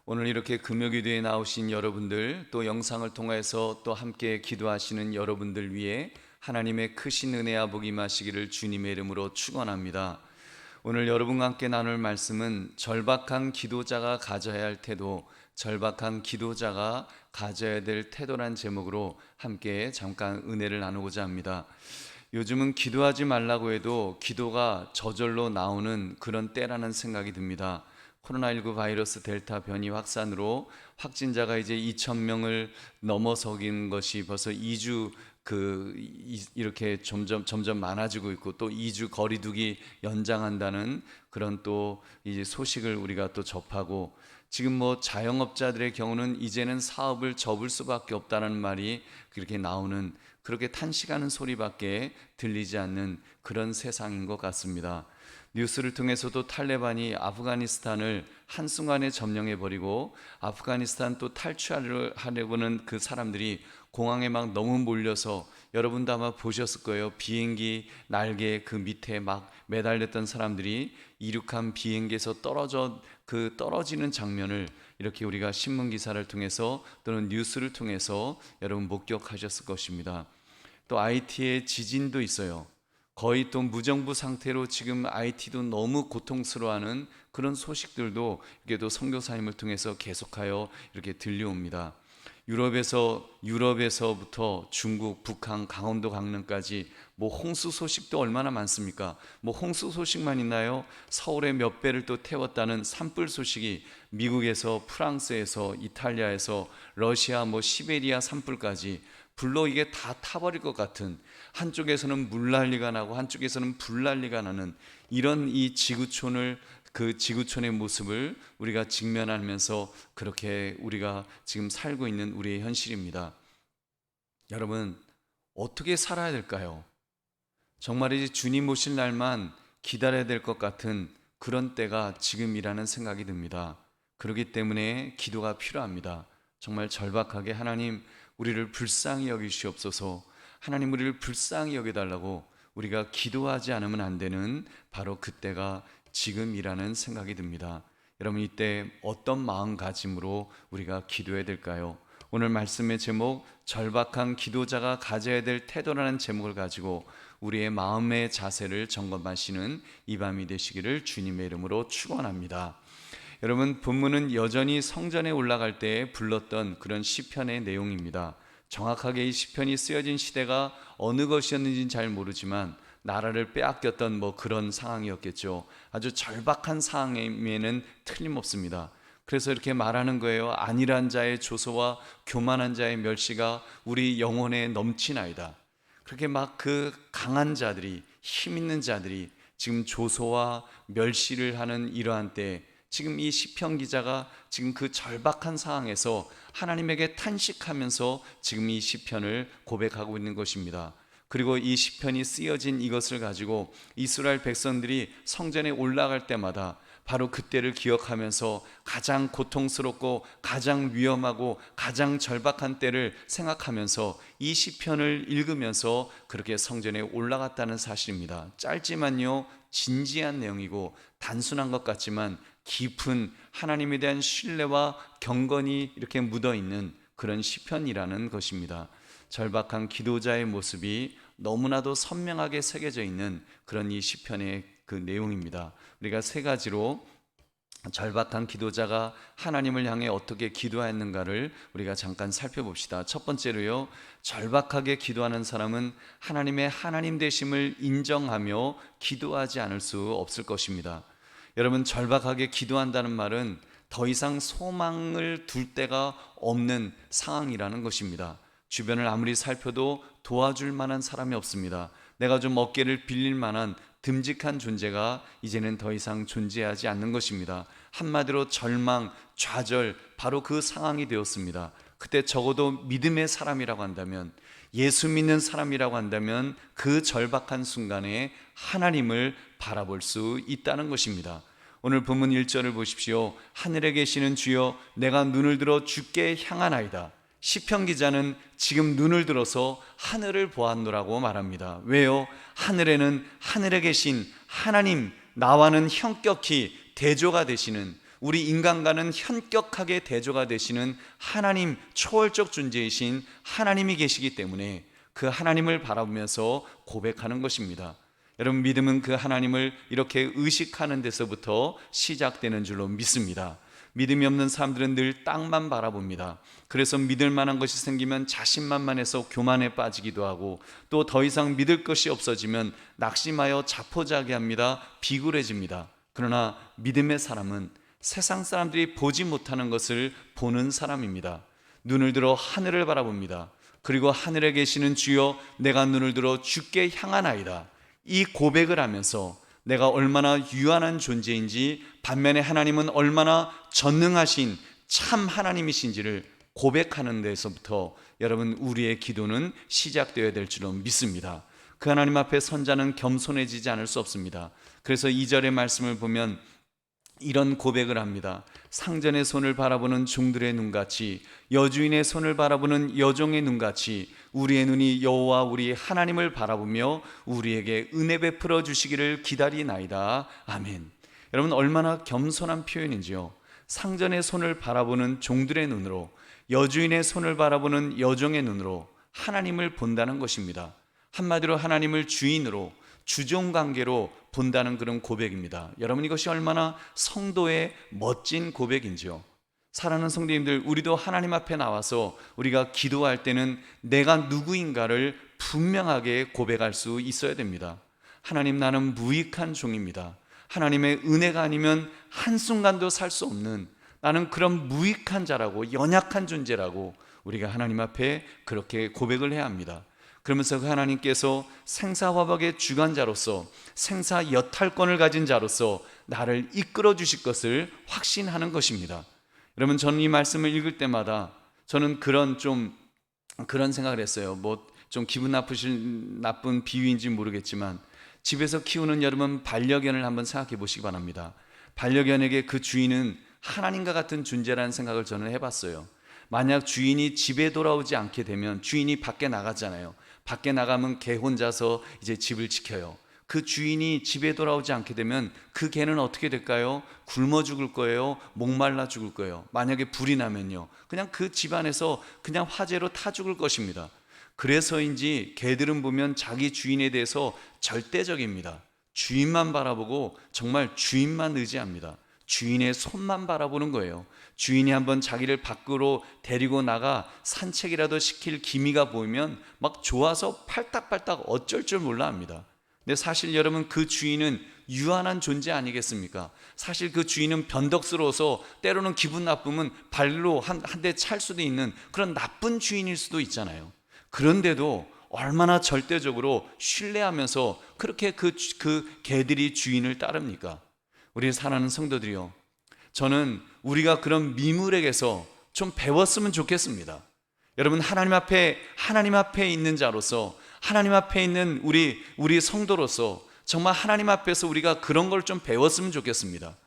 오늘 이렇게 금요기도에 나오신 여러분들, 또 영상을 통해서 또 함께 기도하시는 여러분들 위해 하나님의 크신 은혜와 복이 임하시기를 주님의 이름으로 축원합니다. 오늘 여러분과 함께 나눌 말씀은 절박한 기도자가 가져야 할 태도, 절박한 기도자가 가져야 될 태도란 제목으로 함께 잠깐 은혜를 나누고자 합니다. 요즘은 기도하지 말라고 해도 기도가 저절로 나오는 그런 때라는 생각이 듭니다. 코로나19 바이러스 델타 변이 확산으로 확진자가 이제 2,000명을 넘어서긴 것이 벌써 2주 이렇게 점점 많아지고 있고, 또 2주 거리두기 연장한다는 그런 또 이제 소식을 우리가 또 접하고, 지금 뭐 자영업자들의 경우는 이제는 사업을 접을 수밖에 없다는 말이 그렇게 나오는, 그렇게 탄식하는 소리밖에 들리지 않는 그런 세상인 것 같습니다. 뉴스를 통해서도 탈레반이 아프가니스탄을 한순간에 점령해버리고, 아프가니스탄 또 탈출하려고는 그 사람들이 공항에 막 너무 몰려서, 여러분도 아마 보셨을 거예요. 비행기 날개 그 밑에 막 매달렸던 사람들이 이륙한 비행기에서 떨어지는 장면을 이렇게 우리가 신문 기사를 통해서 또는 뉴스를 통해서 여러분 목격하셨을 것입니다. 또 IT의 지진도 있어요. 거의 또 무정부 상태로 지금 IT도 너무 고통스러워하는 그런 소식들도 이게 또 선교사님을 통해서 계속하여 이렇게 들려옵니다. 유럽에서부터 중국, 북한, 강원도, 강릉까지 뭐 홍수 소식도 얼마나 많습니까? 뭐 홍수 소식만 있나요? 서울에 몇 배를 또 태웠다는 산불 소식이 미국에서, 프랑스에서, 이탈리아에서, 러시아, 뭐 시베리아 산불까지 불로 이게 다 타버릴 것 같은, 한쪽에서는 물난리가 나고 한쪽에서는 불난리가 나는 이런 이 지구촌의 모습을 우리가 직면하면서 그렇게 우리가 지금 살고 있는 우리의 현실입니다. 여러분, 어떻게 살아야 될까요? 정말이지 주님 오실 날만 기다려야 될 것 같은 그런 때가 지금이라는 생각이 듭니다. 그렇기 때문에 기도가 필요합니다. 정말 절박하게 하나님, 우리를 불쌍히 여기시옵소서, 하나님 우리를 불쌍히 여겨달라고 우리가 기도하지 않으면 안 되는 바로 그때가 지금이라는 생각이 듭니다. 여러분, 이때 어떤 마음가짐으로 우리가 기도해야 될까요? 오늘 말씀의 제목, 절박한 기도자가 가져야 될 태도라는 제목을 가지고 우리의 마음의 자세를 점검하시는 이 밤이 되시기를 주님의 이름으로 축원합니다. 여러분, 본문은 여전히 성전에 올라갈 때 불렀던 그런 시편의 내용입니다. 정확하게 이 시편이 쓰여진 시대가 어느 것이었는지는 잘 모르지만 나라를 빼앗겼던 뭐 그런 상황이었겠죠. 아주 절박한 상황임에는 틀림없습니다. 그래서 이렇게 말하는 거예요. 안일한 자의 조소와 교만한 자의 멸시가 우리 영혼에 넘치나이다. 그렇게 막 그 강한 자들이, 힘 있는 자들이 지금 조소와 멸시를 하는 이러한 때, 지금 이 시편 기자가 지금 그 절박한 상황에서 하나님에게 탄식하면서 지금 이 시편을 고백하고 있는 것입니다. 그리고 이 시편이 쓰여진 이것을 가지고 이스라엘 백성들이 성전에 올라갈 때마다 바로 그때를 기억하면서 가장 고통스럽고 가장 위험하고 가장 절박한 때를 생각하면서 이 시편을 읽으면서 그렇게 성전에 올라갔다는 사실입니다. 짧지만요 진지한 내용이고 단순한 것 같지만 깊은 하나님에 대한 신뢰와 경건이 이렇게 묻어있는 그런 시편이라는 것입니다. 절박한 기도자의 모습이 너무나도 선명하게 새겨져 있는 그런 이 시편의 그 내용입니다. 우리가 세 가지로 절박한 기도자가 하나님을 향해 어떻게 기도했는가를 우리가 잠깐 살펴봅시다. 첫 번째로요, 절박하게 기도하는 사람은 하나님의 하나님 되심을 인정하며 기도하지 않을 수 없을 것입니다. 여러분, 절박하게 기도한다는 말은 더 이상 소망을 둘 데가 없는 상황이라는 것입니다. 주변을 아무리 살펴도 도와줄 만한 사람이 없습니다. 내가 좀 어깨를 빌릴 만한 듬직한 존재가 이제는 더 이상 존재하지 않는 것입니다. 한마디로 절망, 좌절, 바로 그 상황이 되었습니다. 그때 적어도 믿음의 사람이라고 한다면, 예수 믿는 사람이라고 한다면 그 절박한 순간에 하나님을 바라볼 수 있다는 것입니다. 오늘 본문 1절을 보십시오. 하늘에 계시는 주여, 내가 눈을 들어 주께 향하나이다. 시편 기자는 지금 눈을 들어서 하늘을 보았노라고 말합니다. 왜요? 하늘에는 하늘에 계신 하나님, 나와는 형격히 대조가 되시는, 우리 인간과는 현격하게 대조가 되시는 하나님, 초월적 존재이신 하나님이 계시기 때문에 그 하나님을 바라보면서 고백하는 것입니다. 여러분, 믿음은 그 하나님을 이렇게 의식하는 데서부터 시작되는 줄로 믿습니다. 믿음이 없는 사람들은 늘 땅만 바라봅니다. 그래서 믿을 만한 것이 생기면 자신만만해서 교만에 빠지기도 하고, 또 더 이상 믿을 것이 없어지면 낙심하여 자포자기합니다. 비굴해집니다. 그러나 믿음의 사람은 세상 사람들이 보지 못하는 것을 보는 사람입니다. 눈을 들어 하늘을 바라봅니다. 그리고 하늘에 계시는 주여, 내가 눈을 들어 주께 향하나이다. 이 고백을 하면서 내가 얼마나 유한한 존재인지, 반면에 하나님은 얼마나 전능하신 참 하나님이신지를 고백하는 데서부터 여러분, 우리의 기도는 시작되어야 될 줄로 믿습니다. 그 하나님 앞에 선자는 겸손해지지 않을 수 없습니다. 그래서 2절의 말씀을 보면 이런 고백을 합니다. 상전의 손을 바라보는 종들의 눈같이, 여주인의 손을 바라보는 여종의 눈같이 우리의 눈이 여호와 우리 하나님을 바라보며 우리에게 은혜 베풀어 주시기를 기다리나이다. 아멘. 여러분, 얼마나 겸손한 표현인지요. 상전의 손을 바라보는 종들의 눈으로, 여주인의 손을 바라보는 여종의 눈으로 하나님을 본다는 것입니다. 한마디로 하나님을 주인으로, 주종관계로 본다는 그런 고백입니다. 여러분, 이것이 얼마나 성도의 멋진 고백인지요. 사랑하는 성도님들, 우리도 하나님 앞에 나와서 우리가 기도할 때는 내가 누구인가를 분명하게 고백할 수 있어야 됩니다. 하나님, 나는 무익한 종입니다. 하나님의 은혜가 아니면 한순간도 살 수 없는, 나는 그런 무익한 자라고, 연약한 존재라고 우리가 하나님 앞에 그렇게 고백을 해야 합니다. 그러면서 그 하나님께서 생사화복의 주관자로서, 생사 여탈권을 가진 자로서 나를 이끌어 주실 것을 확신하는 것입니다. 여러분, 저는 이 말씀을 읽을 때마다 저는 그런 생각을 했어요. 좀 기분 나쁜 비유인지 모르겠지만, 집에서 키우는 여러분 반려견을 한번 생각해 보시기 바랍니다. 반려견에게 그 주인은 하나님과 같은 존재라는 생각을 저는 해봤어요. 만약 주인이 집에 돌아오지 않게 되면, 주인이 밖에 나가잖아요. 밖에 나가면 개 혼자서 이제 집을 지켜요. 그 주인이 집에 돌아오지 않게 되면 그 개는 어떻게 될까요? 굶어 죽을 거예요? 목말라 죽을 거예요? 만약에 불이 나면요, 그냥 그 집안에서 그냥 화재로 타 죽을 것입니다. 그래서인지 개들은 보면 자기 주인에 대해서 절대적입니다. 주인만 바라보고 정말 주인만 의지합니다. 주인의 손만 바라보는 거예요. 주인이 한번 자기를 밖으로 데리고 나가 산책이라도 시킬 기미가 보이면 막 좋아서 팔딱팔딱 어쩔 줄 몰라 합니다. 근데 사실 여러분, 그 주인은 유한한 존재 아니겠습니까? 사실 그 주인은 변덕스러워서 때로는 기분 나쁘면 발로 한 대 찰 수도 있는 그런 나쁜 주인일 수도 있잖아요. 그런데도 얼마나 절대적으로 신뢰하면서 그렇게 그 개들이 주인을 따릅니까? 우리 사랑하는 성도들이요, 저는 우리가 그런 미물에게서 좀 배웠으면 좋겠습니다. 여러분, 하나님 앞에 있는 자로서, 하나님 앞에 있는 우리 성도로서 정말 하나님 앞에서 우리가 그런 걸 좀 배웠으면 좋겠습니다.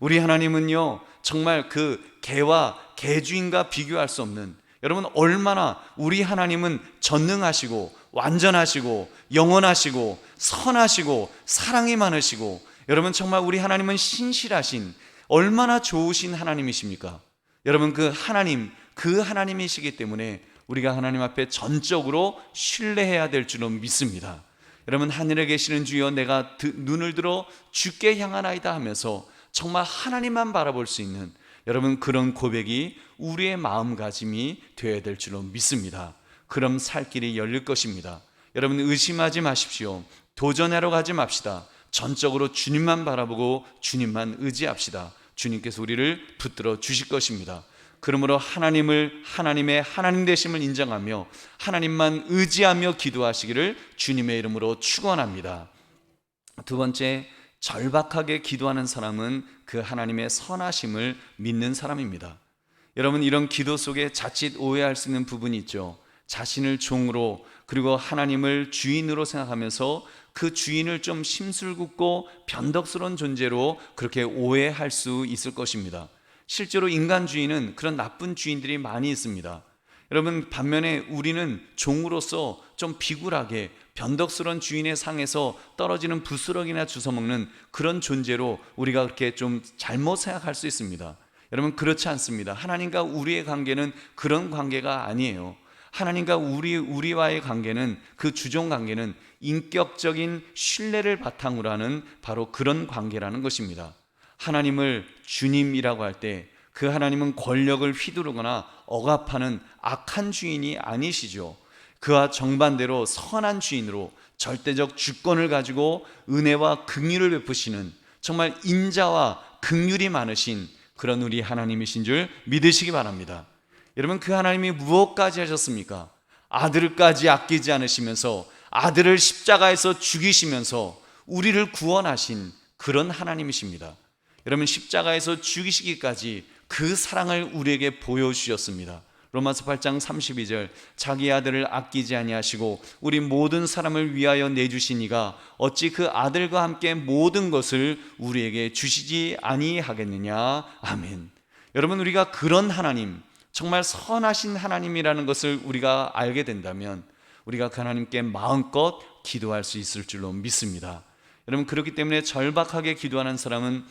우리 하나님은요, 정말 그 개와 개주인과 비교할 수 없는, 여러분, 얼마나 우리 하나님은 전능하시고 완전하시고 영원하시고 선하시고 사랑이 많으시고, 여러분, 정말 우리 하나님은 신실하신, 얼마나 좋으신 하나님이십니까? 여러분, 그 하나님이시기 때문에 우리가 하나님 앞에 전적으로 신뢰해야 될 줄로 믿습니다. 여러분, 하늘에 계시는 주여, 내가 눈을 들어 주께 향하나이다 하면서 정말 하나님만 바라볼 수 있는, 여러분, 그런 고백이 우리의 마음가짐이 되어야 될 줄로 믿습니다. 그럼 살 길이 열릴 것입니다. 여러분, 의심하지 마십시오. 도전하러 가지 맙시다. 전적으로 주님만 바라보고 주님만 의지합시다. 주님께서 우리를 붙들어 주실 것입니다. 그러므로 하나님의 하나님 되심을 인정하며 하나님만 의지하며 기도하시기를 주님의 이름으로 축원합니다. 두 번째, 절박하게 기도하는 사람은 그 하나님의 선하심을 믿는 사람입니다. 여러분, 이런 기도 속에 자칫 오해할 수 있는 부분이 있죠. 자신을 종으로, 그리고 하나님을 주인으로 생각하면서 그 주인을 좀 심술궂고 변덕스러운 존재로 그렇게 오해할 수 있을 것입니다. 실제로 인간 주인은 그런 나쁜 주인들이 많이 있습니다. 여러분, 반면에 우리는 종으로서 좀 비굴하게 변덕스러운 주인의 상에서 떨어지는 부스러기나 주워먹는 그런 존재로 우리가 그렇게 좀 잘못 생각할 수 있습니다. 여러분, 그렇지 않습니다. 하나님과 우리의 관계는 그런 관계가 아니에요. 하나님과 우리와의 관계는, 그 주종 관계는 인격적인 신뢰를 바탕으로 하는 바로 그런 관계라는 것입니다. 하나님을 주님이라고 할 때 그 하나님은 권력을 휘두르거나 억압하는 악한 주인이 아니시죠. 그와 정반대로 선한 주인으로 절대적 주권을 가지고 은혜와 긍휼을 베푸시는 정말 인자와 긍휼이 많으신 그런 우리 하나님이신 줄 믿으시기 바랍니다. 여러분, 그 하나님이 무엇까지 하셨습니까? 아들까지 아끼지 않으시면서 아들을 십자가에서 죽이시면서 우리를 구원하신 그런 하나님이십니다. 여러분, 십자가에서 죽이시기까지 그 사랑을 우리에게 보여주셨습니다. 로마서 8장 32절, 자기 아들을 아끼지 아니하시고 우리 모든 사람을 위하여 내주신 이가 어찌 그 아들과 함께 모든 것을 우리에게 주시지 아니하겠느냐. 아멘. 여러분, 우리가 그런 하나님, 정말 선하신 하나님이라는 것을 우리가 알게 된다면 우리가 그 하나님께 마음껏 기도할 수 있을 줄로 믿습니다. 여러분, 그렇기 때문에 절박하게 기도하는 사람은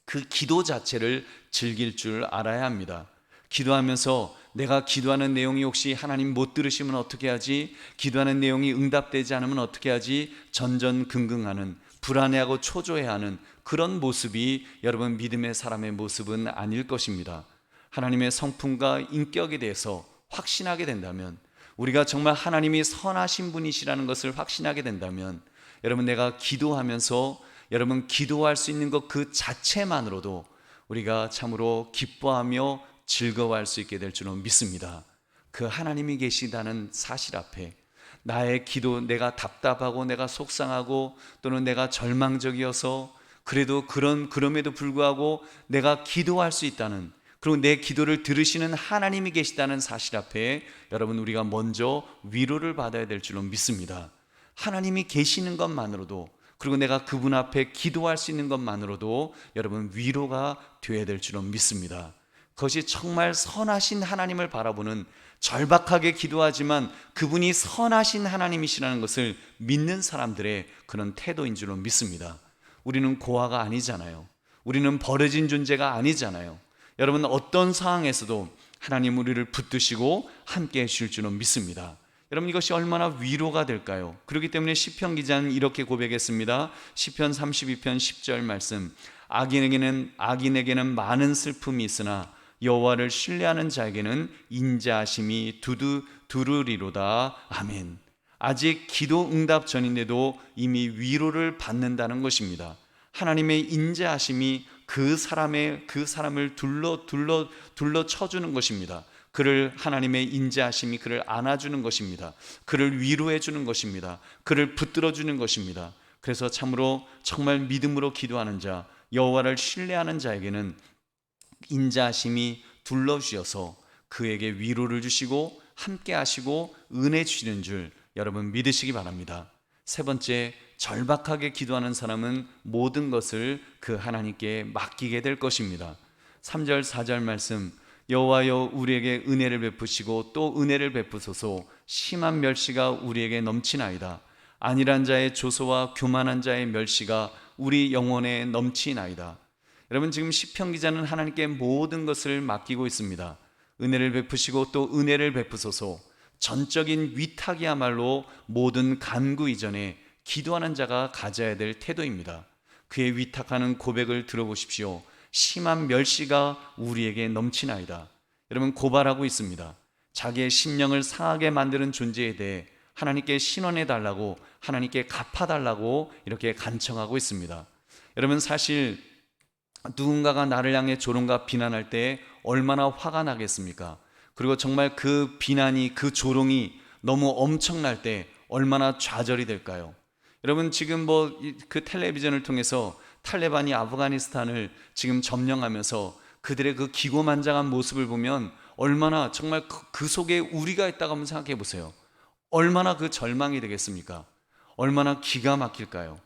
그 기도 자체를 즐길 줄 알아야 합니다. 기도하면서 내가 기도하는 내용이 혹시 하나님 못 들으시면 어떻게 하지? 기도하는 내용이 응답되지 않으면 어떻게 하지? 전전긍긍하는, 불안해하고 초조해하는 그런 모습이 여러분 믿음의 사람의 모습은 아닐 것입니다. 하나님의 성품과 인격에 대해서 확신하게 된다면, 우리가 정말 하나님이 선하신 분이시라는 것을 확신하게 된다면, 여러분, 내가 기도하면서 여러분 기도할 수 있는 것 그 자체만으로도 우리가 참으로 기뻐하며 즐거워할 수 있게 될 줄은 믿습니다. 그 하나님이 계시다는 사실 앞에 나의 기도, 내가 답답하고 내가 속상하고 또는 내가 절망적이어서 그래도 그럼에도 불구하고 내가 기도할 수 있다는, 그리고 내 기도를 들으시는 하나님이 계시다는 사실 앞에 여러분 우리가 먼저 위로를 받아야 될 줄로 믿습니다. 하나님이 계시는 것만으로도, 그리고 내가 그분 앞에 기도할 수 있는 것만으로도 여러분 위로가 되어야 될 줄로 믿습니다. 그것이 정말 선하신 하나님을 바라보는, 절박하게 기도하지만 그분이 선하신 하나님이시라는 것을 믿는 사람들의 그런 태도인 줄로 믿습니다. 우리는 고아가 아니잖아요. 우리는 버려진 존재가 아니잖아요. 여러분, 어떤 상황에서도 하나님 우리를 붙드시고 함께 해주실 줄로 믿습니다. 여러분, 이것이 얼마나 위로가 될까요? 그렇기 때문에 시편 기자는 이렇게 고백했습니다. 시편 32편 10절 말씀, 악인에게는 많은 슬픔이 있으나 여호와를 신뢰하는 자에게는 인자하심이 두루리로다. 아멘. 아직 기도 응답 전인데도 이미 위로를 받는다는 것입니다. 하나님의 인자하심이 그 사람을 둘러 쳐주는 것입니다. 그를, 하나님의 인자하심이 그를 안아주는 것입니다. 그를 위로해 주는 것입니다. 그를 붙들어 주는 것입니다. 그래서 참으로 정말 믿음으로 기도하는 자, 여호와를 신뢰하는 자에게는 인자하심이 둘러주셔서 그에게 위로를 주시고 함께 하시고 은혜 주시는 줄 여러분 믿으시기 바랍니다. 세 번째, 절박하게 기도하는 사람은 모든 것을 그 하나님께 맡기게 될 것입니다. 3절 4절 말씀, 여호와여 우리에게 은혜를 베푸시고 또 은혜를 베푸소서. 심한 멸시가 우리에게 넘치나이다. 안일한 자의 조소와 교만한 자의 멸시가 우리 영혼에 넘치나이다. 여러분, 지금 시편 기자는 하나님께 모든 것을 맡기고 있습니다. 은혜를 베푸시고 또 은혜를 베푸소서. 전적인 위탁이야말로 모든 간구 이전에 기도하는 자가 가져야 될 태도입니다. 그의 위탁하는 고백을 들어보십시오. 심한 멸시가 우리에게 넘치나이다. 여러분, 고발하고 있습니다. 자기의 심령을 상하게 만드는 존재에 대해 하나님께 신원해 달라고, 하나님께 갚아달라고 이렇게 간청하고 있습니다. 여러분, 사실 누군가가 나를 향해 조롱과 비난할 때 얼마나 화가 나겠습니까? 그리고 정말 그 비난이, 그 조롱이 너무 엄청날 때 얼마나 좌절이 될까요? 여러분, 지금 그 텔레비전을 통해서 탈레반이 아프가니스탄을 지금 점령하면서 그들의 그 기고만장한 모습을 보면 얼마나 정말 그 속에 우리가 있다고 한번 생각해 보세요. 얼마나 그 절망이 되겠습니까? 얼마나 기가 막힐까요?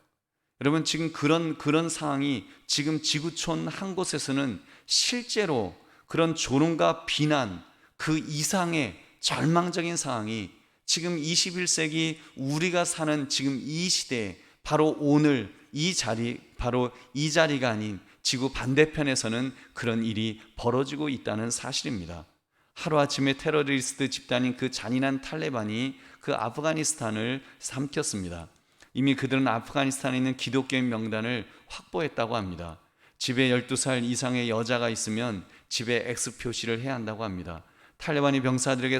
여러분, 지금 그런 상황이 지금 지구촌 한 곳에서는 실제로 그런 조롱과 비난, 그 이상의 절망적인 상황이 지금 21세기 우리가 사는 지금 이 시대에 바로 오늘 이 자리, 바로 이 자리가 아닌 지구 반대편에서는 그런 일이 벌어지고 있다는 사실입니다. 하루아침에 테러리스트 집단인 그 잔인한 탈레반이 그 아프가니스탄을 삼켰습니다. 이미 그들은 아프가니스탄에 있는 기독교인 명단을 확보했다고 합니다. 집에 12살 이상의 여자가 있으면 집에 X 표시를 해야 한다고 합니다. 탈레반이 병사들에게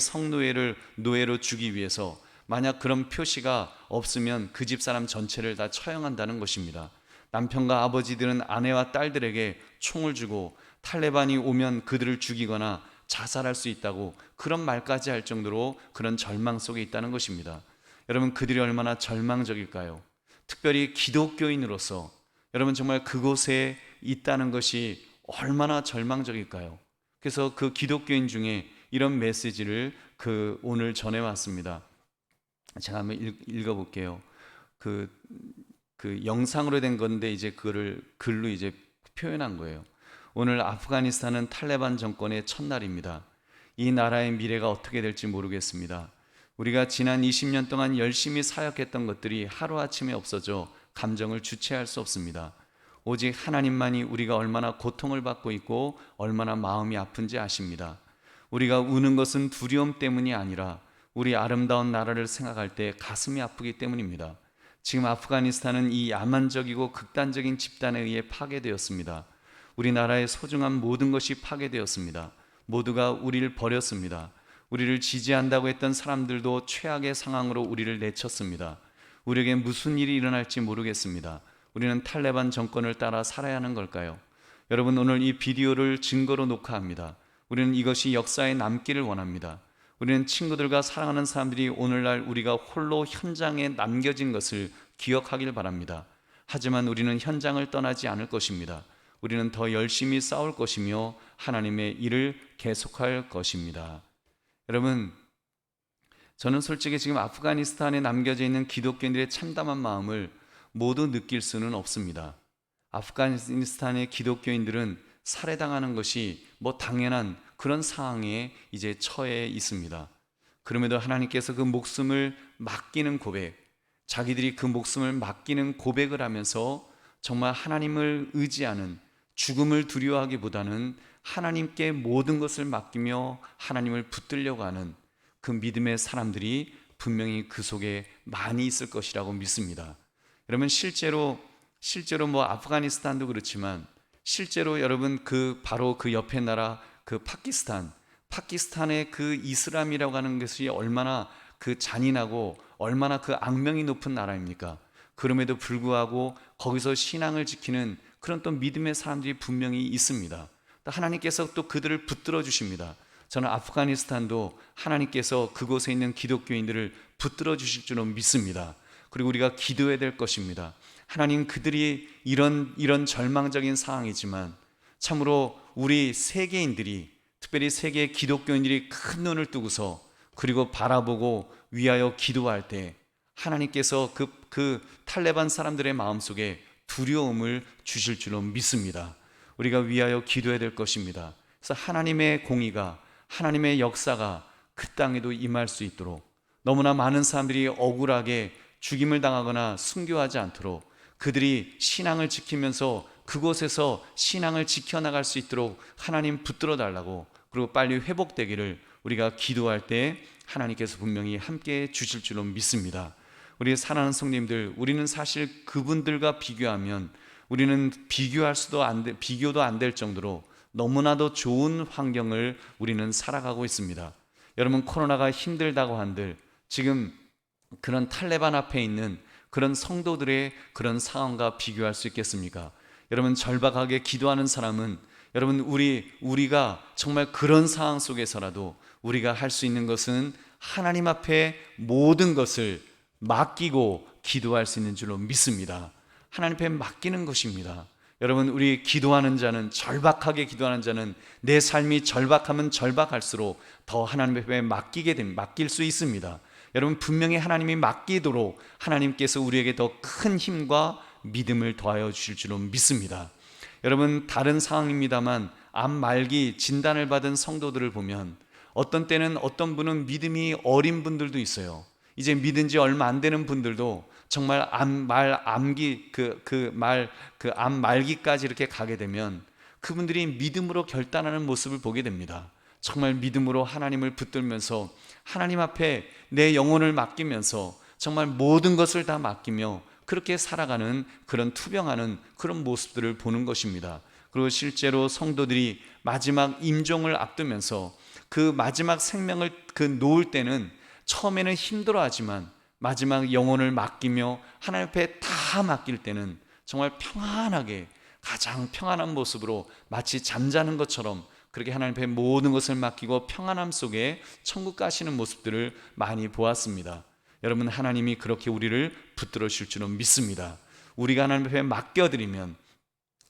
노예로 주기 위해서 만약 그런 표시가 없으면 그 집 사람 전체를 다 처형한다는 것입니다. 남편과 아버지들은 아내와 딸들에게 총을 주고 탈레반이 오면 그들을 죽이거나 자살할 수 있다고 그런 말까지 할 정도로 그런 절망 속에 있다는 것입니다. 여러분, 그들이 얼마나 절망적일까요? 특별히 기독교인으로서 여러분 정말 그곳에 있다는 것이 얼마나 절망적일까요? 그래서 그 기독교인 중에 이런 메시지를 오늘 전해왔습니다. 제가 한번 읽어볼게요. 그 영상으로 된 건데 이제 그거를 글로 이제 표현한 거예요. 오늘 아프가니스탄은 탈레반 정권의 첫날입니다. 이 나라의 미래가 어떻게 될지 모르겠습니다. 우리가 지난 20년 동안 열심히 사역했던 것들이 하루아침에 없어져 감정을 주체할 수 없습니다. 오직 하나님만이 우리가 얼마나 고통을 받고 있고 얼마나 마음이 아픈지 아십니다. 우리가 우는 것은 두려움 때문이 아니라 우리 아름다운 나라를 생각할 때 가슴이 아프기 때문입니다. 지금 아프가니스탄은 이 야만적이고 극단적인 집단에 의해 파괴되었습니다. 우리나라의 소중한 모든 것이 파괴되었습니다. 모두가 우리를 버렸습니다. 우리를 지지한다고 했던 사람들도 최악의 상황으로 우리를 내쳤습니다. 우리에게 무슨 일이 일어날지 모르겠습니다. 우리는 탈레반 정권을 따라 살아야 하는 걸까요? 여러분, 오늘 이 비디오를 증거로 녹화합니다. 우리는 이것이 역사에 남기를 원합니다. 우리는 친구들과 사랑하는 사람들이 오늘날 우리가 홀로 현장에 남겨진 것을 기억하길 바랍니다. 하지만 우리는 현장을 떠나지 않을 것입니다. 우리는 더 열심히 싸울 것이며 하나님의 일을 계속할 것입니다. 여러분, 저는 솔직히 지금 아프가니스탄에 남겨져 있는 기독교인들의 참담한 마음을 모두 느낄 수는 없습니다. 아프가니스탄의 기독교인들은 살해당하는 것이 당연한 그런 상황에 이제 처해 있습니다. 그럼에도 하나님께서 그 목숨을 맡기는 고백, 자기들이 그 목숨을 맡기는 고백을 하면서 정말 하나님을 의지하는, 죽음을 두려워하기보다는 하나님께 모든 것을 맡기며 하나님을 붙들려고 하는 그 믿음의 사람들이 분명히 그 속에 많이 있을 것이라고 믿습니다. 여러분, 실제로 아프가니스탄도 그렇지만 실제로 여러분 바로 그 옆에 나라 그 파키스탄의 그 이슬람이라고 하는 것이 얼마나 그 잔인하고 얼마나 그 악명이 높은 나라입니까? 그럼에도 불구하고 거기서 신앙을 지키는 그런 또 믿음의 사람들이 분명히 있습니다. 하나님께서 또 그들을 붙들어 주십니다. 저는 아프가니스탄도 하나님께서 그곳에 있는 기독교인들을 붙들어 주실 줄은 믿습니다. 그리고 우리가 기도해야 될 것입니다. 하나님, 그들이 이런 절망적인 상황이지만 참으로 우리 세계인들이, 특별히 세계 기독교인들이 큰 눈을 뜨고서 그리고 바라보고 위하여 기도할 때 하나님께서 그 탈레반 사람들의 마음속에 두려움을 주실 줄로 믿습니다. 우리가 위하여 기도해야 될 것입니다. 그래서 하나님의 공의가, 하나님의 역사가 그 땅에도 임할 수 있도록, 너무나 많은 사람들이 억울하게 죽임을 당하거나 순교하지 않도록 그들이 신앙을 지키면서 그곳에서 신앙을 지켜나갈 수 있도록 하나님 붙들어 달라고, 그리고 빨리 회복되기를 우리가 기도할 때 하나님께서 분명히 함께 주실 줄로 믿습니다. 우리 사랑하는 성도님들, 우리는 사실 그분들과 비교하면 우리는 비교도 안 될 정도로 너무나도 좋은 환경을 우리는 살아가고 있습니다. 여러분, 코로나가 힘들다고 한들 지금 그런 탈레반 앞에 있는 그런 성도들의 그런 상황과 비교할 수 있겠습니까? 여러분, 절박하게 기도하는 사람은, 여러분, 우리가 정말 그런 상황 속에서라도 우리가 할 수 있는 것은 하나님 앞에 모든 것을 맡기고 기도할 수 있는 줄로 믿습니다. 하나님 앞에 맡기는 것입니다. 여러분, 우리 기도하는 자는, 절박하게 기도하는 자는 내 삶이 절박하면 절박할수록 더 하나님 앞에 맡길 수 있습니다. 여러분, 분명히 하나님이 맡기도록 하나님께서 우리에게 더 큰 힘과 믿음을 더하여 주실 줄로 믿습니다. 여러분, 다른 상황입니다만 암 말기 진단을 받은 성도들을 보면 어떤 때는 어떤 분은 믿음이 어린 분들도 있어요. 이제 믿은 지 얼마 안 되는 분들도 정말 암 말기까지 이렇게 가게 되면 그분들이 믿음으로 결단하는 모습을 보게 됩니다. 정말 믿음으로 하나님을 붙들면서 하나님 앞에 내 영혼을 맡기면서 정말 모든 것을 다 맡기며 그렇게 살아가는, 그런 투병하는 그런 모습들을 보는 것입니다. 그리고 실제로 성도들이 마지막 임종을 앞두면서 그 마지막 생명을 놓을 때는 처음에는 힘들어하지만 마지막 영혼을 맡기며 하나님 앞에 다 맡길 때는 정말 평안하게, 가장 평안한 모습으로 마치 잠자는 것처럼 그렇게 하나님 앞에 모든 것을 맡기고 평안함 속에 천국 가시는 모습들을 많이 보았습니다. 여러분, 하나님이 그렇게 우리를 붙들어 주실 줄은 믿습니다. 우리가 하나님 앞에 맡겨드리면,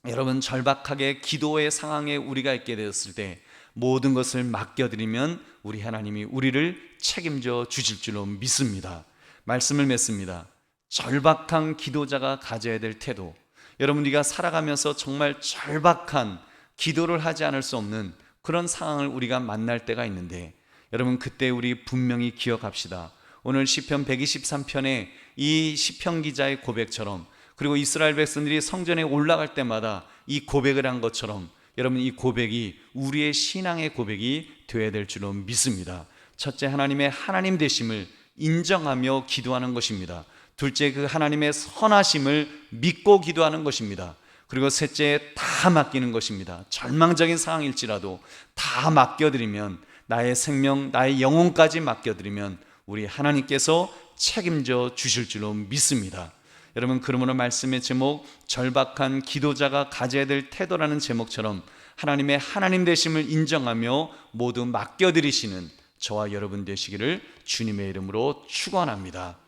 여러분, 절박하게 기도의 상황에 우리가 있게 되었을 때 모든 것을 맡겨드리면 우리 하나님이 우리를 책임져 주실 줄로 믿습니다. 말씀을 맺습니다. 절박한 기도자가 가져야 될 태도. 여러분, 우리가 살아가면서 정말 절박한 기도를 하지 않을 수 없는 그런 상황을 우리가 만날 때가 있는데, 여러분, 그때 우리 분명히 기억합시다. 오늘 시편 123편의 이 시편 기자의 고백처럼, 그리고 이스라엘 백성들이 성전에 올라갈 때마다 이 고백을 한 것처럼 여러분, 이 고백이 우리의 신앙의 고백이 되어야 될 줄로 믿습니다. 첫째, 하나님의 하나님 되심을 인정하며 기도하는 것입니다. 둘째, 그 하나님의 선하심을 믿고 기도하는 것입니다. 그리고 셋째, 다 맡기는 것입니다. 절망적인 상황일지라도 다 맡겨드리면, 나의 생명, 나의 영혼까지 맡겨드리면 우리 하나님께서 책임져 주실 줄로 믿습니다. 여러분, 그러므로 말씀의 제목, 절박한 기도자가 가져야 될 태도라는 제목처럼 하나님의 하나님 되심을 인정하며 모두 맡겨드리시는 저와 여러분 되시기를 주님의 이름으로 축원합니다.